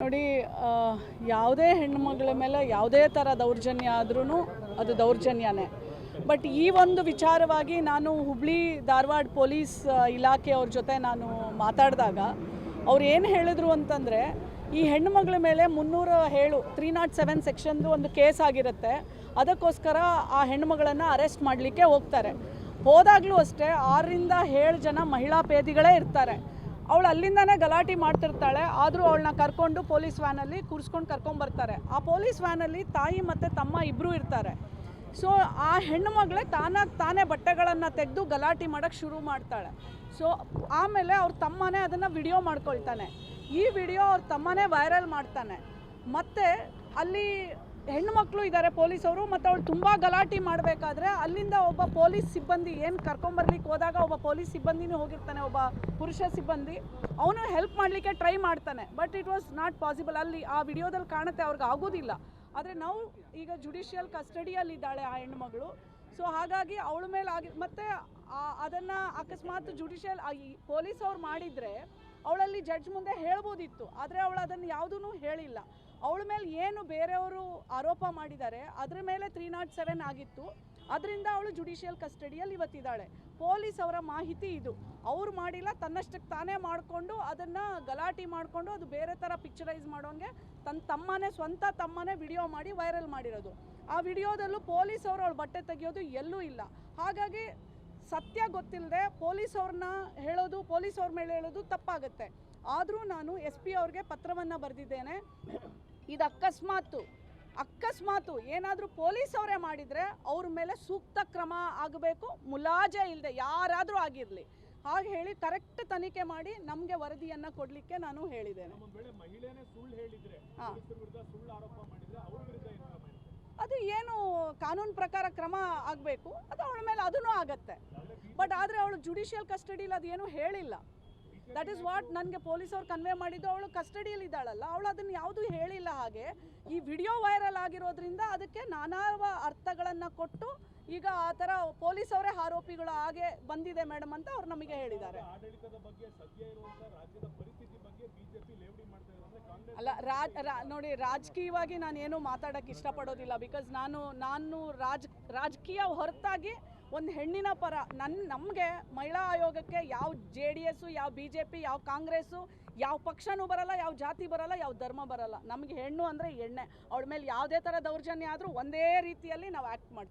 ನೋಡಿ, ಯಾವುದೇ ಹೆಣ್ಣುಮಗಳ ಮೇಲೆ ಯಾವುದೇ ಥರ ದೌರ್ಜನ್ಯ ಆದ್ರೂ ಅದು ದೌರ್ಜನ್ಯನೇ. ಬಟ್ ಈ ಒಂದು ವಿಚಾರವಾಗಿ ನಾನು ಹುಬ್ಳಿ ಧಾರವಾಡ ಪೊಲೀಸ್ ಇಲಾಖೆಯವ್ರ ಜೊತೆ ನಾನು ಮಾತಾಡಿದಾಗ ಅವ್ರು ಏನು ಹೇಳಿದ್ರು ಅಂತಂದರೆ, ಈ ಹೆಣ್ಣುಮಗಳ ಮೇಲೆ 307 ಸೆಕ್ಷನ್ದು ಒಂದು ಕೇಸ್ ಆಗಿರುತ್ತೆ. ಅದಕ್ಕೋಸ್ಕರ ಆ ಹೆಣ್ಣುಮಗಳನ್ನು ಅರೆಸ್ಟ್ ಮಾಡಲಿಕ್ಕೆ ಹೋಗ್ತಾರೆ. ಹೋದಾಗಲೂ ಅಷ್ಟೇ 6 ರಿಂದ 7 ಜನ ಮಹಿಳಾ ಪೇದಿಗಳೇ ಇರ್ತಾರೆ. ಅವಳು ಅಲ್ಲಿಂದನೇ ಗಲಾಟೆ ಮಾಡ್ತಿರ್ತಾಳೆ. ಆದರೂ ಅವಳನ್ನ ಕರ್ಕೊಂಡು ಪೊಲೀಸ್ ವ್ಯಾನಲ್ಲಿ ಕೂರಿಸ್ಕೊಂಡು ಕರ್ಕೊಂಬರ್ತಾರೆ. ಆ ಪೊಲೀಸ್ ವ್ಯಾನಲ್ಲಿ ತಾಯಿ ಮತ್ತು ತಮ್ಮ ಇಬ್ಬರು ಇರ್ತಾರೆ. ಸೊ ಆ ಹೆಣ್ಣು ಮಗಳೇ ತಾನೇ ಬಟ್ಟೆಗಳನ್ನು ತೆಗೆದು ಗಲಾಟೆ ಮಾಡೋಕ್ಕೆ ಶುರು ಮಾಡ್ತಾಳೆ. ಸೊ ಆಮೇಲೆ ಅವ್ರ ತಮ್ಮನೇ ಅದನ್ನು ವಿಡಿಯೋ ಮಾಡ್ಕೊಳ್ತಾನೆ. ಈ ವಿಡಿಯೋ ಅವ್ರ ತಮ್ಮನೇ ವೈರಲ್ ಮಾಡ್ತಾನೆ. ಮತ್ತು ಅಲ್ಲಿ ಹೆಣ್ಣುಮಕ್ಕಳು ಇದ್ದಾರೆ ಪೊಲೀಸವರು, ಮತ್ತು ಅವಳು ತುಂಬ ಗಲಾಟೆ ಮಾಡಬೇಕಾದ್ರೆ ಅಲ್ಲಿಂದ ಒಬ್ಬ ಪೊಲೀಸ್ ಸಿಬ್ಬಂದಿ ಏನು ಕರ್ಕೊಂಬರ್ಲಿಕ್ಕೆ ಹೋದಾಗ ಒಬ್ಬ ಪೊಲೀಸ್ ಸಿಬ್ಬಂದಿನೂ ಹೋಗಿರ್ತಾನೆ, ಒಬ್ಬ ಪುರುಷ ಸಿಬ್ಬಂದಿ. ಅವನು ಹೆಲ್ಪ್ ಮಾಡಲಿಕ್ಕೆ ಟ್ರೈ ಮಾಡ್ತಾನೆ. But it was not possible. ಅಲ್ಲಿ ಆ ವಿಡಿಯೋದಲ್ಲಿ ಕಾಣುತ್ತೆ ಅವ್ರಿಗೆ ಆಗೋದಿಲ್ಲ. ಆದರೆ ನಾವು ಈಗ ಜುಡಿಷಿಯಲ್ ಕಸ್ಟಡಿಯಲ್ಲಿದ್ದಾಳೆ ಆ ಹೆಣ್ಣುಮಗಳು. ಸೊ ಹಾಗಾಗಿ ಅವಳ ಮೇಲೆ ಮತ್ತು ಅದನ್ನು ಅಕಸ್ಮಾತ್ ಜುಡಿಷಿಯಲ್ ಪೊಲೀಸ್ ಅವ್ರು ಮಾಡಿದರೆ ಅವಳಲ್ಲಿ ಜಡ್ಜ್ ಮುಂದೆ ಹೇಳ್ಬೋದಿತ್ತು. ಆದರೆ ಅವಳು ಅದನ್ನು ಯಾವುದೂ ಹೇಳಿಲ್ಲ. ಅವಳ ಮೇಲೆ ಏನು ಬೇರೆಯವರು ಆರೋಪ ಮಾಡಿದ್ದಾರೆ ಅದರ ಮೇಲೆ 307 ಆಗಿತ್ತು. ಅದರಿಂದ ಅವಳು ಜುಡಿಷಿಯಲ್ ಕಸ್ಟಡಿಯಲ್ಲಿ ಇವತ್ತಿದ್ದಾಳೆ. ಪೊಲೀಸ್ ಅವರ ಮಾಹಿತಿ ಇದು. ಅವ್ರು ಮಾಡಿಲ್ಲ, ತನ್ನಷ್ಟಕ್ಕೆ ತಾನೇ ಮಾಡಿಕೊಂಡು ಅದನ್ನು ಗಲಾಟೆ ಮಾಡಿಕೊಂಡು ಅದು ಬೇರೆ ಥರ ಪಿಕ್ಚರೈಸ್ ಮಾಡೋಂಗೆ ಸ್ವಂತ ತಮ್ಮನೇ ವಿಡಿಯೋ ಮಾಡಿ ವೈರಲ್ ಮಾಡಿರೋದು. ಆ ವಿಡಿಯೋದಲ್ಲೂ ಪೊಲೀಸ್ ಅವರು ಅವಳು ಬಟ್ಟೆ ತೆಗೆಯೋದು ಎಲ್ಲೂ ಇಲ್ಲ. ಹಾಗಾಗಿ ಸತ್ಯ ಗೊತ್ತಿಲ್ಲದೆ ಪೊಲೀಸ್ ಅವ್ರ ಮೇಲೆ ಹೇಳೋದು ತಪ್ಪಾಗುತ್ತೆ. ಆದರೂ ನಾನು SP ಅವ್ರಿಗೆ ಪತ್ರವನ್ನು ಬರೆದಿದ್ದೇನೆ. ಇದು ಅಕಸ್ಮಾತು ಏನಾದರೂ ಪೊಲೀಸ್ ಅವರೇ ಮಾಡಿದರೆ ಅವ್ರ ಮೇಲೆ ಸೂಕ್ತ ಕ್ರಮ ಆಗಬೇಕು, ಮುಲಾಜೆ ಇಲ್ಲದೆ ಯಾರಾದರೂ ಆಗಿರಲಿ. ಹಾಗೆ ಹೇಳಿ ಕರೆಕ್ಟ್ ತನಿಖೆ ಮಾಡಿ ನಮಗೆ ವರದಿಯನ್ನು ಕೊಡಲಿಕ್ಕೆ ನಾನು ಹೇಳಿದ್ದೇನೆ. ಅದು ಏನು ಕಾನೂನು ಪ್ರಕಾರ ಕ್ರಮ ಆಗಬೇಕು, ಅದು ಅವಳ ಮೇಲೆ ಅದೂ ಆಗತ್ತೆ. ಬಟ್ ಆದರೆ ಅವಳು ಜುಡಿಷಿಯಲ್ ಕಸ್ಟಡಿಯಲ್ಲಿ ಅದೇನು ಹೇಳಿಲ್ಲ. ದಟ್ ಈಸ್ ವಾಟ್ ನನಗೆ ಪೊಲೀಸ್ ಅವ್ರು ಕನ್ವೆ ಮಾಡಿದ್ದು. ಅವಳು ಕಸ್ಟಡಿಯಲ್ಲಿ ಇದ್ದಾಳಲ್ಲ, ಅವಳು ಅದನ್ನು ಯಾವುದೂ ಹೇಳಿಲ್ಲ. ಹಾಗೆ ಈ ವಿಡಿಯೋ ವೈರಲ್ ಆಗಿರೋದ್ರಿಂದ ಅದಕ್ಕೆ ನಾನಾ ಅರ್ಥಗಳನ್ನು ಕೊಟ್ಟು ಈಗ ಆ ಥರ ಪೊಲೀಸ್ ಅವರೇ ಆರೋಪಿಗಳು ಹಾಗೆ ಬಂದಿದೆ ಮೇಡಮ್ ಅಂತ ಅವ್ರು ನಮಗೆ ಹೇಳಿದ್ದಾರೆ. ಅಲ್ಲ, ನೋಡಿ, ರಾಜಕೀಯವಾಗಿ ನಾನೇನು ಮಾತಾಡೋಕ್ಕೆ ಇಷ್ಟಪಡೋದಿಲ್ಲ. ಬಿಕಾಸ್ ನಾನು ರಾಜಕೀಯ ಹೊರತಾಗಿ ಒಂದು ಹೆಣ್ಣಿನ ಪರ ನಮಗೆ ಮಹಿಳಾ ಆಯೋಗಕ್ಕೆ ಯಾವ JDS, ಯಾವ BJP, ಯಾವ ಕಾಂಗ್ರೆಸ್ಸು, ಯಾವ ಪಕ್ಷನೂ ಬರಲ್ಲ, ಯಾವ ಜಾತಿ ಬರಲ್ಲ, ಯಾವ ಧರ್ಮ ಬರಲ್ಲ. ನಮಗೆ ಹೆಣ್ಣು ಅಂದರೆ ಹೆಣ್ಣೆ. ಅವಳ ಮೇಲೆ ಯಾವುದೇ ಥರ ದೌರ್ಜನ್ಯ ಆದರೂ ಒಂದೇ ರೀತಿಯಲ್ಲಿ ನಾವು ಆ್ಯಕ್ಟ್ ಮಾಡ್ತೀವಿ.